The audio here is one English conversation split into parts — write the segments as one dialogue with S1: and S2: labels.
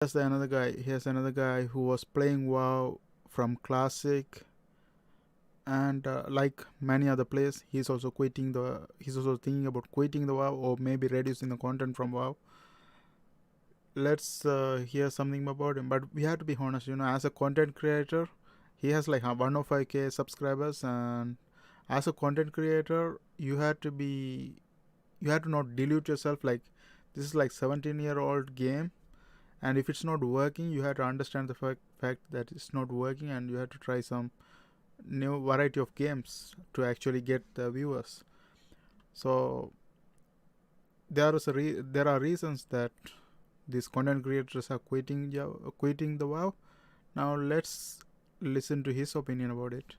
S1: Here's another guy who was playing WoW from Classic, and like many other players, he's also thinking about quitting the WoW or maybe reducing the content from WoW. Let's hear something about him. But we have to be honest, as a content creator, he has like 105k subscribers, and as a content creator, you have to not dilute yourself. Like, this is like 17-year-old game, and if it's not working, you have to understand the fact that it's not working, and you have to try some new variety of games to actually get the viewers. So there are reasons that these content creators are quitting the WoW. Now let's listen to his opinion about it.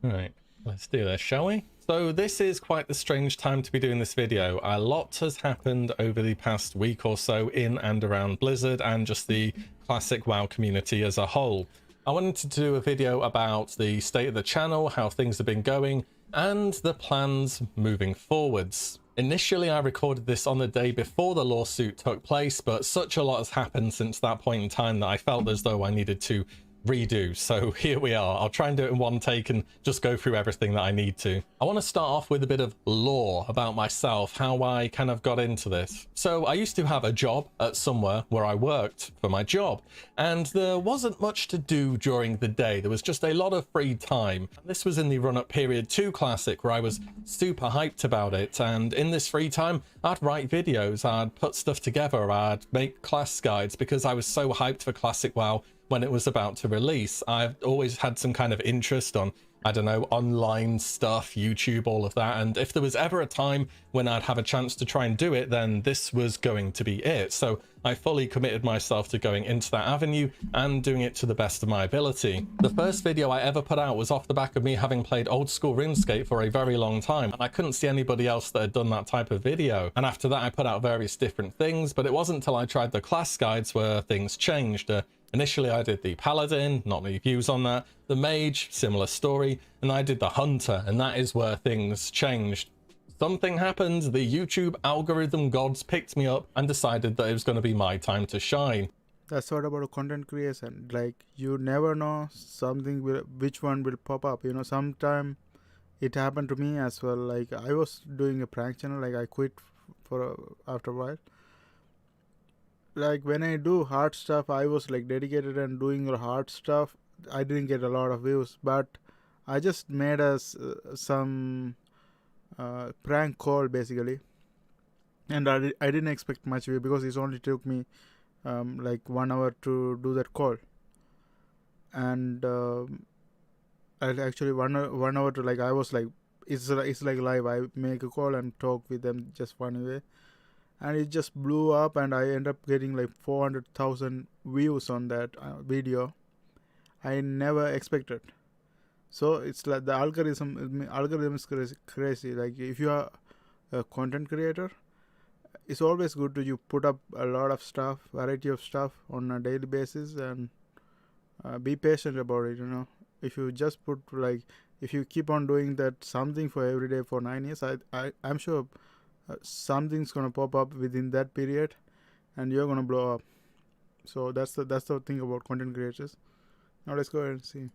S2: All right, let's do this, shall we? So this is quite the strange time to be doing this video. A lot has happened over the past week or so in and around Blizzard and just the classic WoW community as a whole. I wanted to do a video about the state of the channel, how things have been going, and the plans moving forwards. Initially, I recorded this on the day before the lawsuit took place, but such a lot has happened since that point in time that I felt as though I needed to redo. So here we are. I'll try and do it in one take and just go through everything that I need to. I want to start off with a bit of lore about myself, how I kind of got into this. So I used to have a job at somewhere where I worked for my job, and there wasn't much to do during the day. There was just a lot of free time. This was in the run-up period to Classic, where I was super hyped about it, and in this free time I'd write videos, I'd put stuff together, I'd make class guides because I was so hyped for Classic WoW when it was about to release. I've always had some kind of interest on, I don't know, online stuff, YouTube, all of that, and if there was ever a time when I'd have a chance to try and do it, then this was going to be it. So I fully committed myself to going into that avenue and doing it to the best of my ability. The first video I ever put out was off the back of me having played old school RuneScape for a very long time, and I couldn't see anybody else that had done that type of video. And after that I put out various different things, but it wasn't until I tried the class guides where things changed. Initially I did the Paladin, not many views on that, the Mage, similar story, and I did the Hunter, and that is where things changed. Something happened, the YouTube algorithm gods picked me up and decided that it was going to be my time to shine.
S1: That's what about content creation. Like, you never know which one will pop up. Sometime it happened to me as well. Like, I was doing a prank channel, like I quit after a while. Like, when I do hard stuff, I was like dedicated and doing hard stuff. I didn't get a lot of views, but I just made some prank call basically, and I didn't expect much view because it only took me like 1 hour to do that call, and I actually 1 hour to, like, I was like, it's like live. I make a call and talk with them just one way, and it just blew up, and I end up getting like 400,000 views on that video. I never expected. So it's like the algorithm is crazy. Like, if you are a content creator, it's always good to you put up a lot of stuff, variety of stuff on a daily basis, and be patient about it. If you just if you keep on doing that something for every day for 9 years, I'm sure something's gonna pop up within that period, and you're gonna blow up. So that's the thing about content creators. Now let's go ahead and see.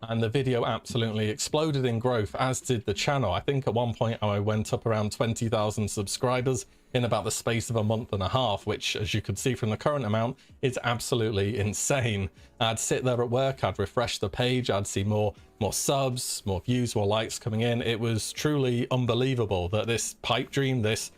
S2: And the video absolutely exploded in growth, as did the channel. I think at one point I went up around 20,000 subscribers in about the space of a month and a half, which, as you could see from the current amount, is absolutely insane. I'd sit there at work, I'd refresh the page, I'd see more subs, more views, more likes coming in. It was truly unbelievable that this pipe dream, this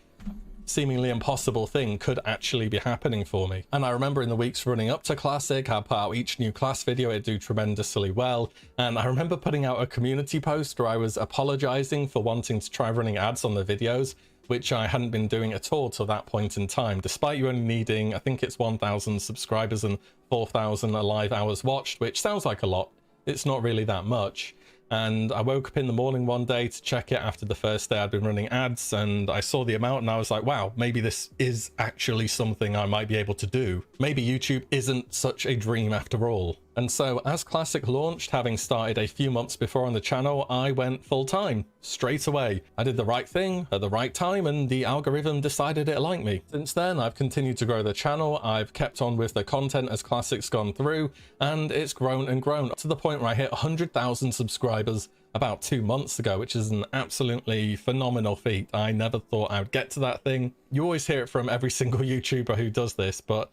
S2: seemingly impossible thing, could actually be happening for me. And I remember in the weeks running up to Classic, I'd put out each new class video, it'd do tremendously well, and I remember putting out a community post where I was apologizing for wanting to try running ads on the videos, which I hadn't been doing at all till that point in time, despite you only needing, I think it's 1,000 subscribers and 4,000 live hours watched, which sounds like a lot. It's not really that much. And I woke up in the morning one day to check it after the first day I'd been running ads, and I saw the amount and I was like, wow, maybe this is actually something I might be able to do. Maybe YouTube isn't such a dream after all. And so as Classic launched, having started a few months before on the channel, I went full time straight away. I did the right thing at the right time and the algorithm decided it liked me. Since then, I've continued to grow the channel. I've kept on with the content as Classic's gone through, and it's grown and grown to the point where I hit 100,000 subscribers about 2 months ago, which is an absolutely phenomenal feat. I never thought I would get to that thing. You always hear it from every single YouTuber who does this, but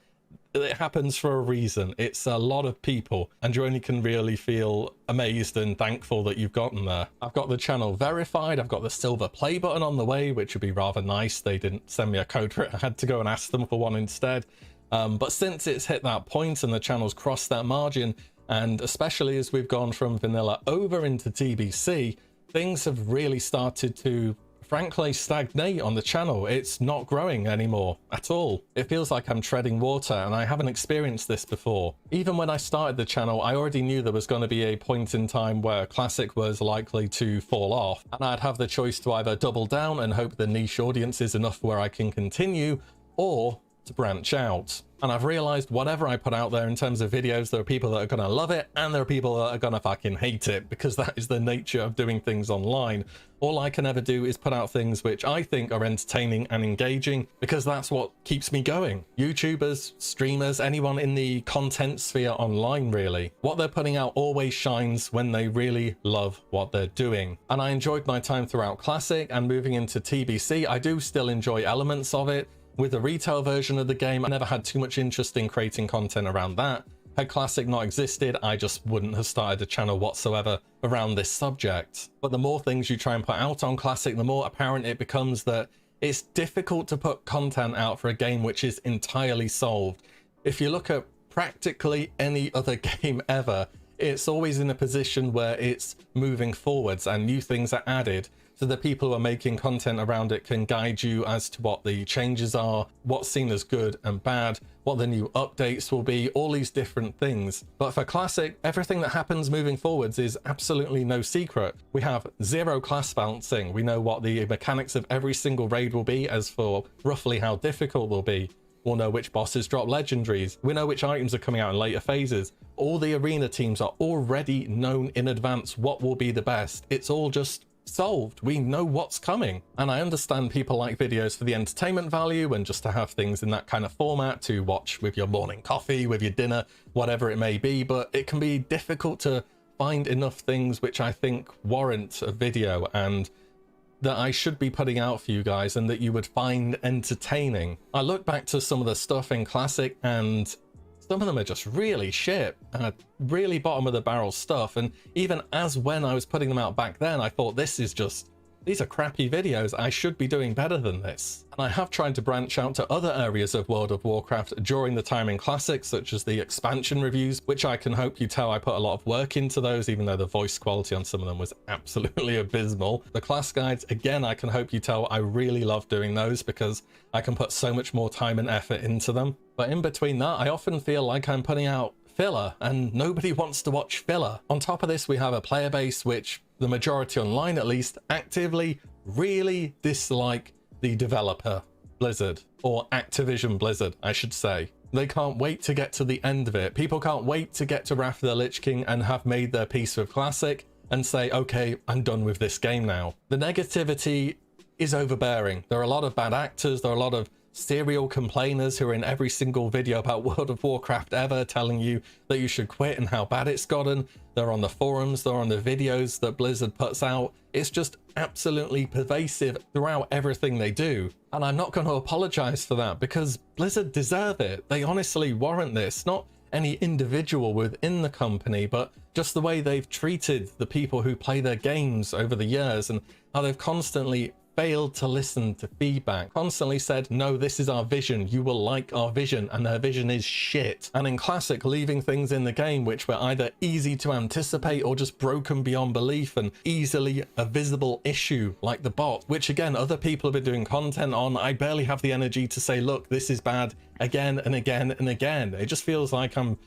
S2: it happens for a reason. It's a lot of people, and you only can really feel amazed and thankful that you've gotten there. I've got the channel verified. I've got the silver play button on the way, which would be rather nice. They didn't send me a code for it. I had to go and ask them for one instead. But since it's hit that point and the channel's crossed that margin, and especially as we've gone from vanilla over into TBC, things have really started to frankly stagnate on the channel. It's not growing anymore at all. It feels like I'm treading water, and I haven't experienced this before. Even when I started the channel, I already knew there was going to be a point in time where Classic was likely to fall off, and I'd have the choice to either double down and hope the niche audience is enough where I can continue, or to branch out. And I've realized whatever I put out there in terms of videos, there are people that are going to love it and there are people that are going to fucking hate it, because that is the nature of doing things online. All I can ever do is put out things which I think are entertaining and engaging, because that's what keeps me going. YouTubers, streamers, anyone in the content sphere online, really. What they're putting out always shines when they really love what they're doing. And I enjoyed my time throughout Classic, and moving into TBC, I do still enjoy elements of it. With the retail version of the game, I never had too much interest in creating content around that. Had Classic not existed, I just wouldn't have started a channel whatsoever around this subject. But the more things you try and put out on Classic, the more apparent it becomes that it's difficult to put content out for a game which is entirely solved. If you look at practically any other game ever, it's always in a position where it's moving forwards and new things are added. So the people who are making content around it can guide you as to what the changes are, what's seen as good and bad, what the new updates will be, all these different things. But for Classic, everything that happens moving forwards is absolutely no secret. We have zero class balancing. We know what the mechanics of every single raid will be, as for roughly how difficult they'll be. We'll know which bosses drop legendaries. We know which items are coming out in later phases. All the arena teams are already known in advance what will be the best. It's all just solved. We know what's coming. And I understand people like videos for the entertainment value and just to have things in that kind of format to watch with your morning coffee, with your dinner, whatever it may be, but it can be difficult to find enough things which I think warrant a video and that I should be putting out for you guys and that you would find entertaining. I look back to some of the stuff in Classic and some of them are just really shit, really bottom of the barrel stuff. And even as when I was putting them out back then, I thought these are crappy videos. I should be doing better than this. And I have tried to branch out to other areas of World of Warcraft during the time in Classic, such as the expansion reviews, which I can hope you tell I put a lot of work into those, even though the voice quality on some of them was absolutely abysmal. The class guides, again, I can hope you tell I really love doing those because I can put so much more time and effort into them. But in between that, I often feel like I'm putting out filler and nobody wants to watch filler. On top of this, we have a player base which the majority online at least actively really dislike the developer Blizzard, or Activision Blizzard I should say. They can't wait to get to the end of it. People can't wait to get to Wrath of the Lich King and have made their peace with Classic and say, okay, I'm done with this game now. The negativity is overbearing. There are a lot of bad actors, there are a lot of serial complainers who are in every single video about World of Warcraft ever telling you that you should quit and how bad it's gotten. They're on the forums, they're on the videos that Blizzard puts out. It's just absolutely pervasive throughout everything they do. And I'm not going to apologize for that because Blizzard deserve it. They honestly warrant this. Not any individual within the company, but just the way they've treated the people who play their games over the years and how they've constantly failed to listen to feedback, constantly said, no, this is our vision, you will like our vision, and their vision is shit. And in Classic, leaving things in the game which were either easy to anticipate or just broken beyond belief and easily a visible issue like the bot, which again, other people have been doing content on. I barely have the energy to say, look, this is bad again and again and again. It just feels like I'm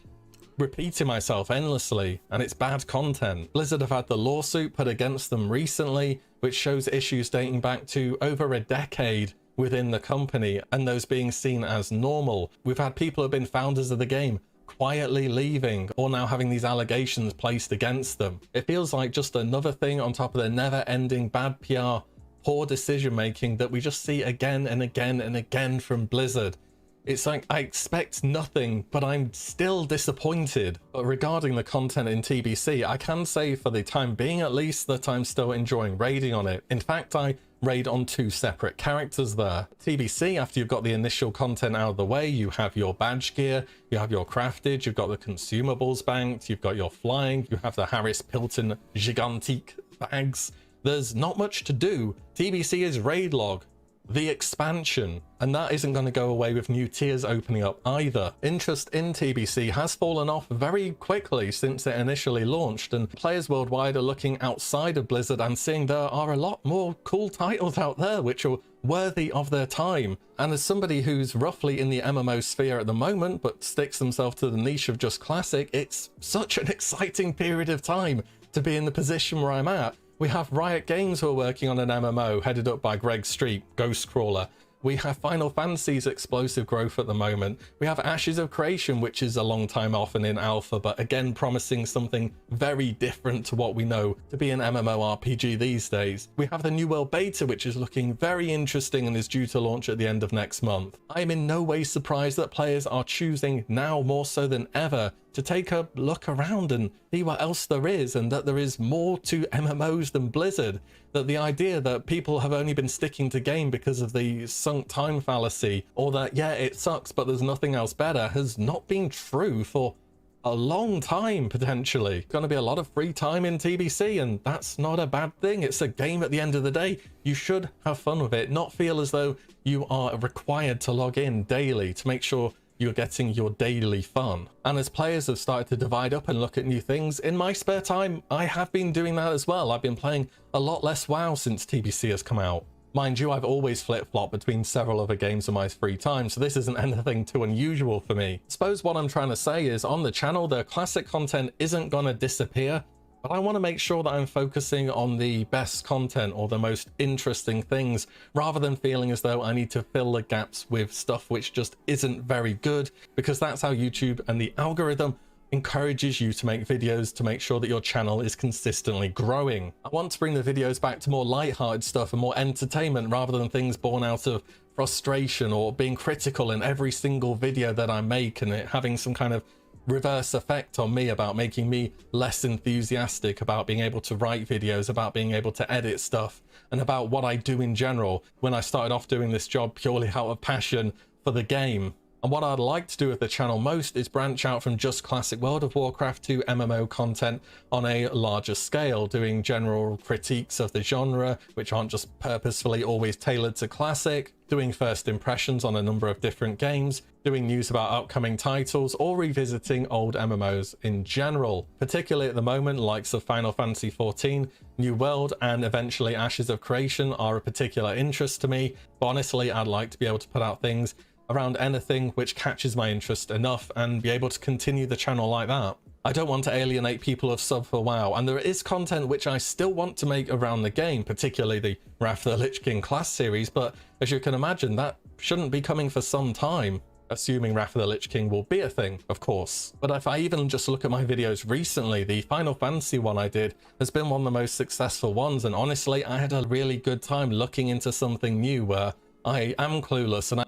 S2: repeating myself endlessly and it's bad content. Blizzard have had the lawsuit put against them recently, which shows issues dating back to over a decade within the company and those being seen as normal. We've had people who have been founders of the game quietly leaving or now having these allegations placed against them. It feels like just another thing on top of the never-ending bad PR, poor decision making that we just see again and again and again from Blizzard. It's like I expect nothing, but I'm still disappointed. But regarding the content in TBC, I can say for the time being at least that I'm still enjoying raiding on it. In fact, I raid on 2 separate characters there. TBC, after you've got the initial content out of the way, you have your badge gear, you have your craftage, you've got the consumables banked, you've got your flying, you have the Harris Pilton Gigantique bags. There's not much to do. TBC is raid log, the expansion, and that isn't going to go away with new tiers opening up either. Interest in TBC has fallen off very quickly since it initially launched, and players worldwide are looking outside of Blizzard and seeing there are a lot more cool titles out there which are worthy of their time. And as somebody who's roughly in the MMO sphere at the moment but sticks themselves to the niche of just classic, it's such an exciting period of time to be in the position where I'm at. We have Riot Games who are working on an MMO headed up by Greg Street, Ghostcrawler. We have Final Fantasy's explosive growth at the moment. We have Ashes of Creation, which is a long time off and in alpha, but again promising something very different to what we know to be an MMORPG these days. We have the New World Beta, which is looking very interesting and is due to launch at the end of next month. I am in no way surprised that players are choosing now more so than ever to take a look around and see what else there is, and that there is more to MMOs than Blizzard. That the idea that people have only been sticking to game because of the sunk time fallacy, or that, yeah, it sucks, but there's nothing else better, has not been true for a long time, potentially. Going to be a lot of free time in TBC, and that's not a bad thing. It's a game at the end of the day. You should have fun with it, not feel as though you are required to log in daily to make sure you're getting your daily fun. And as players have started to divide up and look at new things, in my spare time, I have been doing that as well. I've been playing a lot less WoW since TBC has come out. Mind you, I've always flip-flopped between several other games in my free time, so this isn't anything too unusual for me. I suppose what I'm trying to say is on the channel, the classic content isn't gonna disappear, but I want to make sure that I'm focusing on the best content or the most interesting things, rather than feeling as though I need to fill the gaps with stuff which just isn't very good, because that's how YouTube and the algorithm encourages you to make videos to make sure that your channel is consistently growing. I want to bring the videos back to more light-hearted stuff and more entertainment, rather than things born out of frustration or being critical in every single video that I make and it having some kind of reverse effect on me about making me less enthusiastic about being able to write videos, about being able to edit stuff, and about what I do in general when I started off doing this job purely out of passion for the game. And what I'd like to do with the channel most is branch out from just Classic World of Warcraft to MMO content on a larger scale, doing general critiques of the genre, which aren't just purposefully always tailored to Classic, doing first impressions on a number of different games, doing news about upcoming titles, or revisiting old MMOs in general. Particularly at the moment, likes of Final Fantasy XIV, New World, and eventually Ashes of Creation are a particular interest to me, but honestly, I'd like to be able to put out things around anything which catches my interest enough and be able to continue the channel like that. I don't want to alienate people of sub for WoW, and there is content which I still want to make around the game, particularly the Wrath of the Lich King class series, but as you can imagine, that shouldn't be coming for some time, assuming Wrath of the Lich King will be a thing, of course. But if I even just look at my videos recently, the Final Fantasy one I did has been one of the most successful ones, and honestly, I had a really good time looking into something new where I am clueless and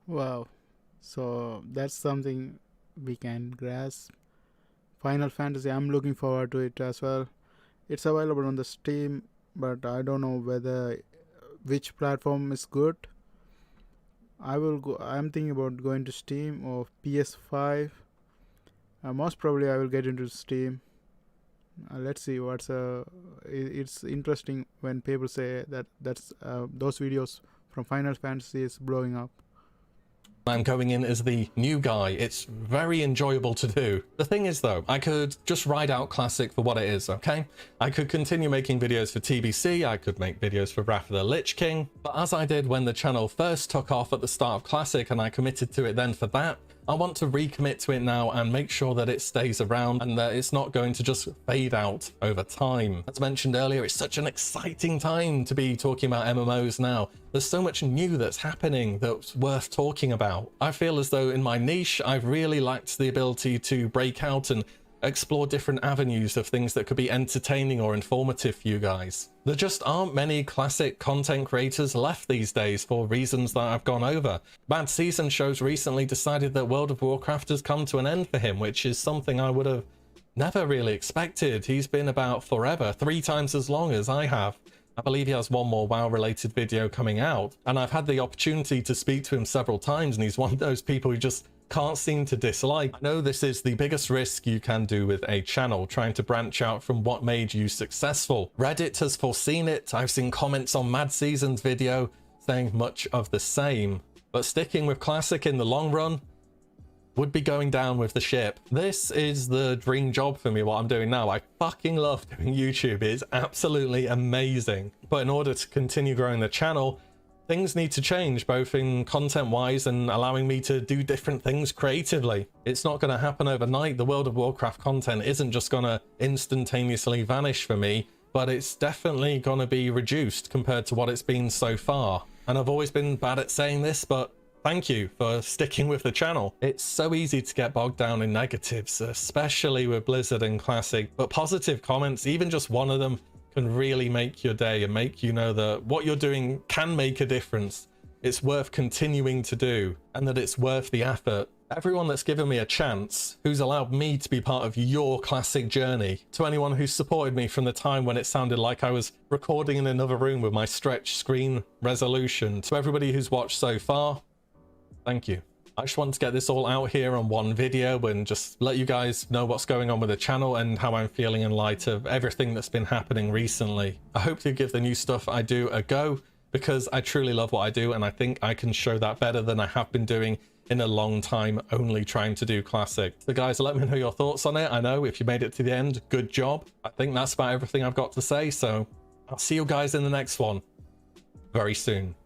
S1: Wow, so that's something we can grasp. Final Fantasy, I'm looking forward to it as well. It's available on the Steam, but I don't know which platform is good. I'm thinking about going to Steam or PS5. Most probably I will get into Steam. Let's see it's interesting when people say that those videos from Final Fantasy is blowing up.
S2: I'm going in as the new guy. It's very enjoyable to do. The thing is though, I could just ride out Classic for what it is, okay? I could continue making videos for TBC, I could make videos for Wrath of the Lich King, but as I did when the channel first took off at the start of Classic and I committed to it then for that, I want to recommit to it now and make sure that it stays around and that it's not going to just fade out over time. As mentioned earlier, it's such an exciting time to be talking about MMOs now. There's so much new that's happening that's worth talking about. I feel as though in my niche, I've really lacked the ability to break out and explore different avenues of things that could be entertaining or informative for you guys. There just aren't many classic content creators left these days for reasons that I've gone over. Bad Season Shows recently decided that World of Warcraft has come to an end for him, which is something I would have never really expected. He's been about forever, 3 times as long as I have. I believe he has one more WoW related video coming out, and I've had the opportunity to speak to him several times, and he's one of those people who just can't seem to dislike. I know this is the biggest risk you can do with a channel, trying to branch out from what made you successful. Reddit has foreseen it. I've seen comments on Mad Season's video saying much of the same, but sticking with Classic in the long run would be going down with the ship. This is the dream job for me, what I'm doing now. I fucking love doing YouTube. It's absolutely amazing. But in order to continue growing the channel, things need to change, both in content-wise and allowing me to do different things creatively. It's not going to happen overnight. The World of Warcraft content isn't just going to instantaneously vanish for me, but it's definitely going to be reduced compared to what it's been so far. And I've always been bad at saying this, but thank you for sticking with the channel. It's so easy to get bogged down in negatives, especially with Blizzard and Classic, but positive comments, even just one of them, can really make your day and make you know that what you're doing can make a difference. It's worth continuing to do and that it's worth the effort. Everyone that's given me a chance, who's allowed me to be part of your Classic journey, to anyone who's supported me from the time when it sounded like I was recording in another room with my stretched screen resolution, to everybody who's watched so far, thank you. I just want to get this all out here on one video and just let you guys know what's going on with the channel and how I'm feeling in light of everything that's been happening recently. I hope to give the new stuff I do a go, because I truly love what I do and I think I can show that better than I have been doing in a long time only trying to do Classic. So guys, let me know your thoughts on it. I know if you made it to the end, good job. I think that's about everything I've got to say, so I'll see you guys in the next one very soon.